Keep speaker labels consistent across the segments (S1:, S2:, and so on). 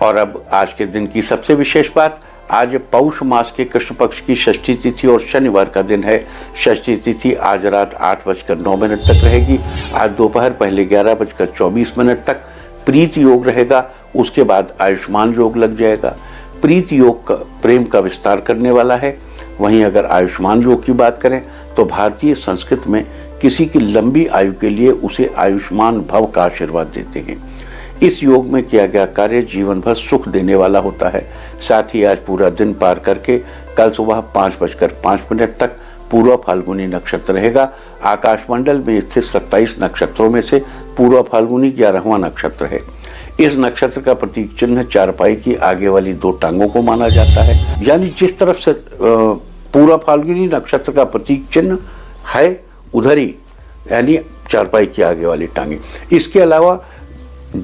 S1: और अब आज के दिन की सबसे विशेष बात, आज पौष मास के कृष्ण पक्ष की षष्ठी तिथि और शनिवार का दिन है। षष्ठी तिथि आज रात 8:09 तक रहेगी। आज दोपहर पहले 11:24 तक प्रीति योग रहेगा। उसके बाद आयुष्मान योग लग जाएगा। प्रीति योग का प्रेम का विस्तार करने वाला है। वहीं अगर आयुष्मान योग की बात करें तो भारतीय संस्कृत में किसी की लंबी आयु के लिए उसे आयुष्मान भव का आशीर्वाद देते हैं। इस योग में किया गया कार्य जीवन भर सुख देने वाला होता है। साथ ही आज पूरा दिन पार करके कल सुबह 5:05 तक पूर्व फाल्गुनी नक्षत्र रहेगा। आकाशमंडल में स्थित 27 नक्षत्रों में से पूर्व फाल्गुनी 11वां नक्षत्र है। इस नक्षत्र का प्रतीक चिन्ह चारपाई की आगे वाली 2 टांगों को माना जाता है। यानी जिस तरफ से पूर्व फाल्गुनी नक्षत्र का प्रतीक चिन्ह है उधर ही यानी चारपाई की आगे वाली टांगे। इसके अलावा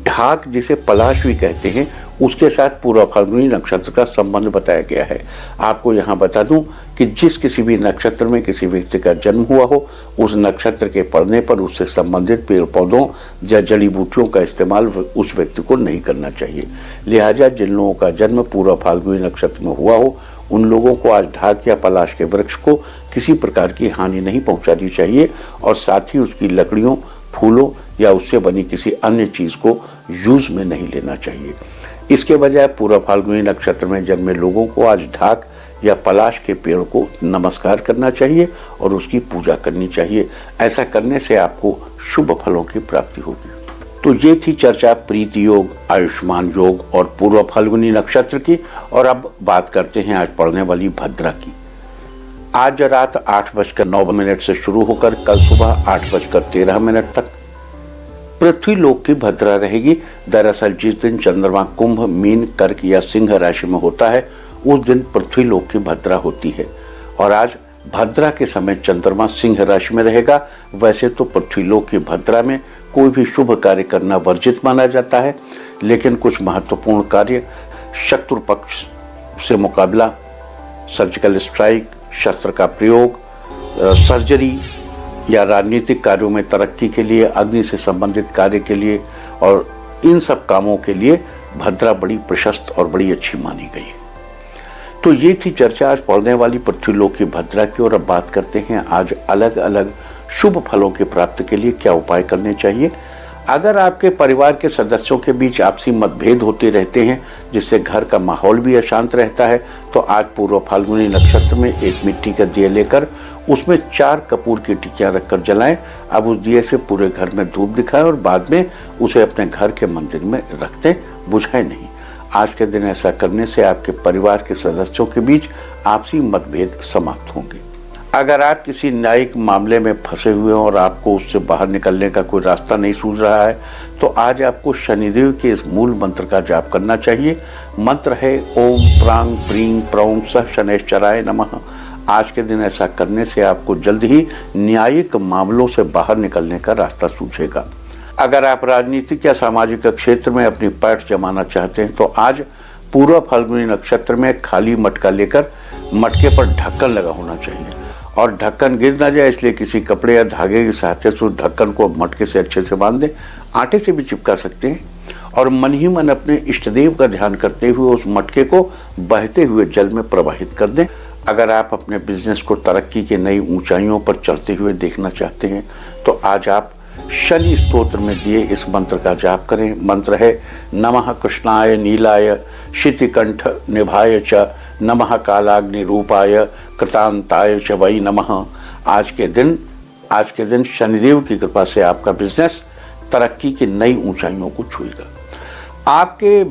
S1: ढाक जिसे पलाश भी कहते हैं उसके साथ पूर्व फाल्गुनी नक्षत्र का संबंध बताया गया है। आपको यहाँ बता दूं कि जिस किसी भी नक्षत्र में किसी व्यक्ति का जन्म हुआ हो उस नक्षत्र के पड़ने पर उससे संबंधित पेड़ पौधों या जड़ी बूटियों का इस्तेमाल उस व्यक्ति को नहीं करना चाहिए। लिहाजा जिन लोगों का जन्म पूर्व फाल्गुनी नक्षत्र में हुआ हो उन लोगों को आज ढाक या पलाश के वृक्ष को किसी प्रकार की हानि नहीं पहुंचानी चाहिए और साथ ही उसकी लकड़ियों, फूलों या उससे बनी किसी अन्य चीज को यूज में नहीं लेना चाहिए। इसके बजाय पूर्व फाल्गुनी नक्षत्र में जन्मे लोगों को आज ढाक या पलाश के पेड़ को नमस्कार करना चाहिए और उसकी पूजा करनी चाहिए। ऐसा करने से आपको शुभ फलों की प्राप्ति होगी। तो ये थी चर्चा प्रीति योग, आयुष्मान योग और पूर्व फाल्गुनी नक्षत्र की। और अब बात करते हैं आज पड़ने वाली भद्रा की। आज रात 8:09 से शुरू होकर कल सुबह 8:13 तक पृथ्वी लोक की भद्रा रहेगी। दरअसल जिस दिन चंद्रमा कुंभ, मीन, कर्क या सिंह राशि में होता है उस दिन पृथ्वी लोक की भद्रा होती है। और आज भद्रा के समय चंद्रमा सिंह राशि में रहेगा। वैसे तो पृथ्वी लोक की भद्रा में कोई भी शुभ कार्य करना वर्जित माना जाता है, लेकिन कुछ महत्वपूर्ण कार्य, शत्रु पक्ष से मुकाबला, सर्जिकल स्ट्राइक, शस्त्र का प्रयोग, सर्जरी या राजनीतिक कार्यों में तरक्की के लिए, अग्नि से संबंधित कार्य के लिए और इन सब कामों के लिए भद्रा बड़ी प्रशस्त और बड़ी अच्छी मानी गई है। तो ये थी चर्चा आज पड़ने वाली पृथ्वी लोक की भद्रा की। और अब बात करते हैं आज अलग अलग शुभ फलों की प्राप्ति के लिए क्या उपाय करने चाहिए। अगर आपके परिवार के सदस्यों के बीच आपसी मतभेद होते रहते हैं जिससे घर का माहौल भी अशांत रहता है तो आज पूर्व फाल्गुनी नक्षत्र में एक मिट्टी का दिया लेकर उसमें 4 कपूर की टिकियां रखकर जलाएं। अब उस दिए से पूरे घर में धूप दिखाएं और बाद में उसे अपने घर के मंदिर में रख दें, बुझाएं नहीं। आज के दिन ऐसा करने से आपके परिवार के सदस्यों के बीच आपसी मतभेद समाप्त होंगे। अगर आप किसी न्यायिक मामले में फंसे हुए हैं और आपको उससे बाहर निकलने का कोई रास्ता नहीं सूझ रहा है तो आज आपको शनिदेव के इस मूल मंत्र का जाप करना चाहिए। मंत्र है ओम प्रांग प्रीं प्रौं सह शनैश्चराय नमः। आज के दिन ऐसा करने से आपको जल्द ही न्यायिक मामलों से बाहर निकलने का रास्ता सूझेगा। अगर आप राजनीतिक या सामाजिक क्षेत्र में अपनी पैठ जमाना चाहते हैं तो आज पूर्व फाल्गुनी नक्षत्र में खाली मटका लेकर मटके पर ढक्कन लगा होना चाहिए और ढक्कन गिर ना जाए इसलिए किसी कपड़े या धागे की सहायता से उस ढक्कन को मटके से अच्छे से बांध दें। आटे से भी चिपका सकते हैं और मन ही मन अपने इष्टदेव का ध्यान करते हुए उस मटके को बहते हुए जल में प्रवाहित कर दें। अगर आप अपने बिजनेस को तरक्की की नई ऊंचाइयों पर चलते हुए देखना चाहते हैं तो आज आप शनि स्तोत्र में दिए इस मंत्र का जाप करें। मंत्र है नमः कृष्णाय नीलाय शितिकंठ निभाय च नमः कालाग्नि रूपाय कृतांताय च वै नमः। आज के दिन शनिदेव की कृपा से आपका बिजनेस तरक्की की नई ऊंचाइयों को छुएगा। आपके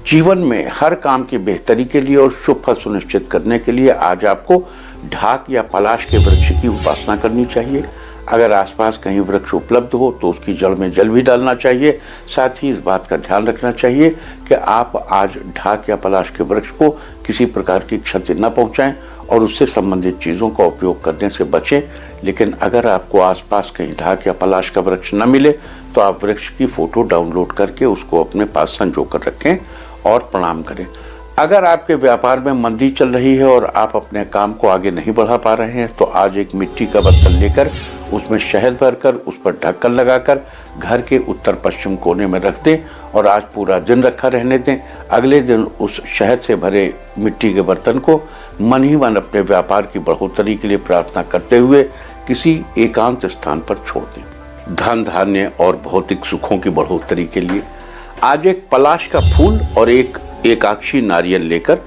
S1: जीवन में हर काम की बेहतरी के लिए और शुभ फल सुनिश्चित करने के लिए आज आपको ढाक या पलाश के वृक्ष की उपासना करनी चाहिए। अगर आसपास कहीं वृक्ष उपलब्ध हो तो उसकी जड़ में जल भी डालना चाहिए। साथ ही इस बात का ध्यान रखना चाहिए कि आप आज ढाक या पलाश के वृक्ष को किसी प्रकार की क्षति न पहुंचाएं और उससे संबंधित चीज़ों का उपयोग करने से बचें। लेकिन अगर आपको आसपास कहीं ढाक या पलाश का वृक्ष न मिले तो आप वृक्ष की फोटो डाउनलोड करके उसको अपने पास संजो कर रखें और प्रणाम करें। अगर आपके व्यापार में मंदी चल रही है और आप अपने काम को आगे नहीं बढ़ा पा रहे हैं तो आज एक मिट्टी का बर्तन लेकर उसमें शहद भरकर उस पर ढक्कन लगाकर घर के उत्तर पश्चिम कोने में रख दें और आज पूरा दिन रखा रहने दें। अगले दिन उस शहद से भरे मिट्टी के बर्तन को मन ही मन अपने व्यापार की बढ़ोतरी के लिए प्रार्थना करते हुए किसी एकांत स्थान पर छोड़ दें। धन धान्य और भौतिक सुखों की बढ़ोतरी के लिए आज एक पलाश का फूल और एक एकाक्षी नारियल लेकर,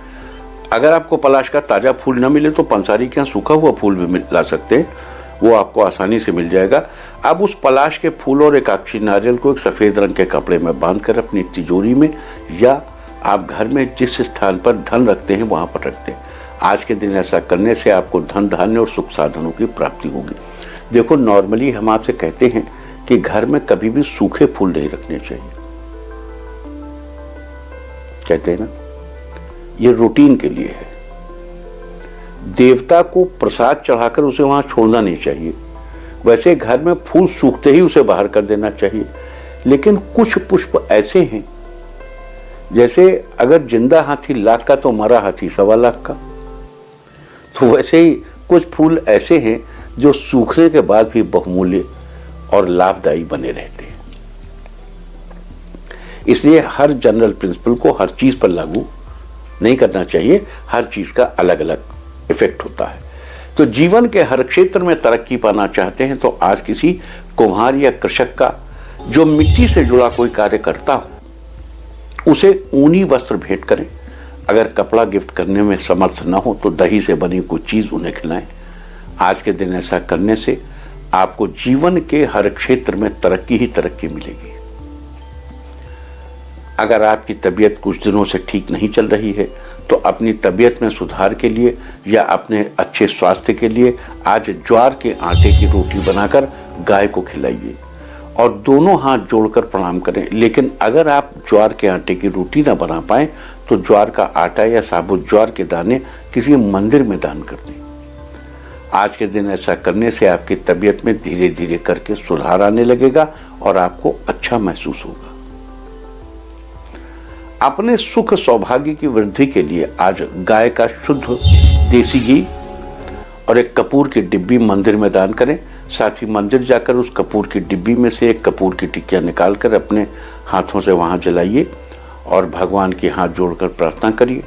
S1: अगर आपको पलाश का ताजा फूल न मिले तो पंसारी के यहाँ सूखा हुआ फूल भी ला सकते हैं, वो आपको आसानी से मिल जाएगा। अब उस पलाश के फूल और एकाक्षी नारियल को एक सफ़ेद रंग के कपड़े में बांधकर अपनी तिजोरी में या आप घर में जिस स्थान पर धन रखते हैं वहाँ पर रखते हैं। आज के दिन ऐसा करने से आपको धन धान्य और सुख साधनों की प्राप्ति होगी। देखो, नॉर्मली हम आपसे कहते हैं कि घर में कभी भी सूखे फूल नहीं रखने चाहिए, कहते हैं ना, ये रूटीन के लिए है। देवता को प्रसाद चढ़ाकर उसे वहां छोड़ना नहीं चाहिए। वैसे घर में फूल सूखते ही उसे बाहर कर देना चाहिए। लेकिन कुछ पुष्प ऐसे हैं, जैसे अगर जिंदा हाथी लाख का तो मरा हाथी 1.25 लाख का, तो वैसे ही कुछ फूल ऐसे हैं जो सूखने के बाद भी बहुमूल्य और लाभदायी बने रहते हैं। इसलिए हर जनरल प्रिंसिपल को हर चीज पर लागू नहीं करना चाहिए। हर चीज का अलग अलग इफेक्ट होता है। तो जीवन के हर क्षेत्र में तरक्की पाना चाहते हैं तो आज किसी कुम्हार या कृषक का जो मिट्टी से जुड़ा कोई कार्य करता हो उसे ऊनी वस्त्र भेंट करें। अगर कपड़ा गिफ्ट करने में समर्थ न हो तो दही से बनी कोई चीज उन्हें खिलाएं। आज के दिन ऐसा करने से आपको जीवन के हर क्षेत्र में तरक्की ही तरक्की मिलेगी। अगर आपकी तबीयत कुछ दिनों से ठीक नहीं चल रही है तो अपनी तबीयत में सुधार के लिए या अपने अच्छे स्वास्थ्य के लिए आज ज्वार के आटे की रोटी बनाकर गाय को खिलाइए और दोनों हाथ जोड़कर प्रणाम करें। लेकिन अगर आप ज्वार के आटे की रोटी ना बना पाए तो ज्वार का आटा या साबुत ज्वार के दाने किसी मंदिर में दान कर दें। आज के दिन ऐसा करने से आपकी तबीयत में धीरे धीरे करके सुधार आने लगेगा और आपको अच्छा महसूस होगा। अपने सुख सौभाग्य की वृद्धि के लिए आज गाय का शुद्ध देसी घी और एक कपूर की डिब्बी मंदिर में दान करें। साथ ही मंदिर जाकर उस कपूर की डिब्बी में से एक कपूर की टिकिया निकालकर अपने हाथों से वहां जलाइए और भगवान के हाथ जोड़कर प्रार्थना करिए।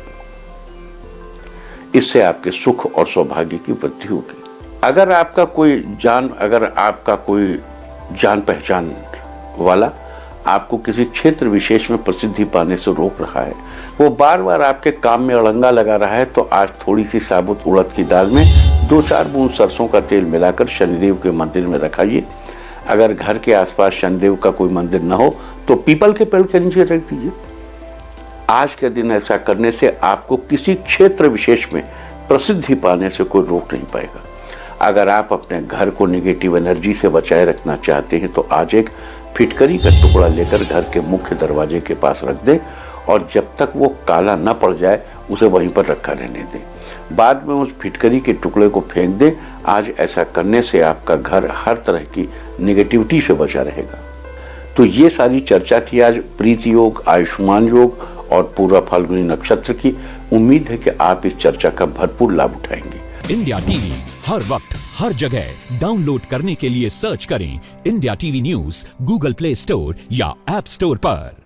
S1: इससे आपके सुख और सौभाग्य की वृद्धि होगी। अगर आपका कोई जान पहचान वाला आपको किसी क्षेत्र विशेष में प्रसिद्धि पाने से रोक रहा है, वो बार बार आपके काम में अड़ंगा लगा रहा है, तो आज थोड़ी सी साबुत उड़द की दाल में 2-4 बूंद सरसों का तेल मिलाकर शनिदेव के मंदिर में रखाइए। अगर घर के आसपास शनिदेव का कोई मंदिर न हो तो पीपल के पेड़ के नीचे रख दीजिए। आज के दिन ऐसा करने से आपको किसी क्षेत्र विशेष में प्रसिद्धि पाने से कोई रोक नहीं पाएगा। अगर आप अपने घर को नेगेटिव एनर्जी से बचाए रखना चाहते हैं तो आज एक फिटकरी का टुकड़ा लेकर घर के मुख्य दरवाजे के पास रख दें और जब तक वो काला न पड़ जाए उसे वहीं पर रखा रहने दें। बाद में उस फिटकरी के टुकड़े को फेंक दें। आज ऐसा करने से आपका घर हर तरह की नेगेटिविटी से बचा रहेगा। तो ये सारी चर्चा थी आज प्रीति योग, आयुष्मान योग और पूरा फाल्गुनी नक्षत्र की। उम्मीद है कि आप इस चर्चा का भरपूर लाभ उठाएंगे।
S2: इंडिया टीवी हर वक्त हर जगह डाउनलोड करने के लिए सर्च करें India TV news Google play store या ऐप स्टोर पर।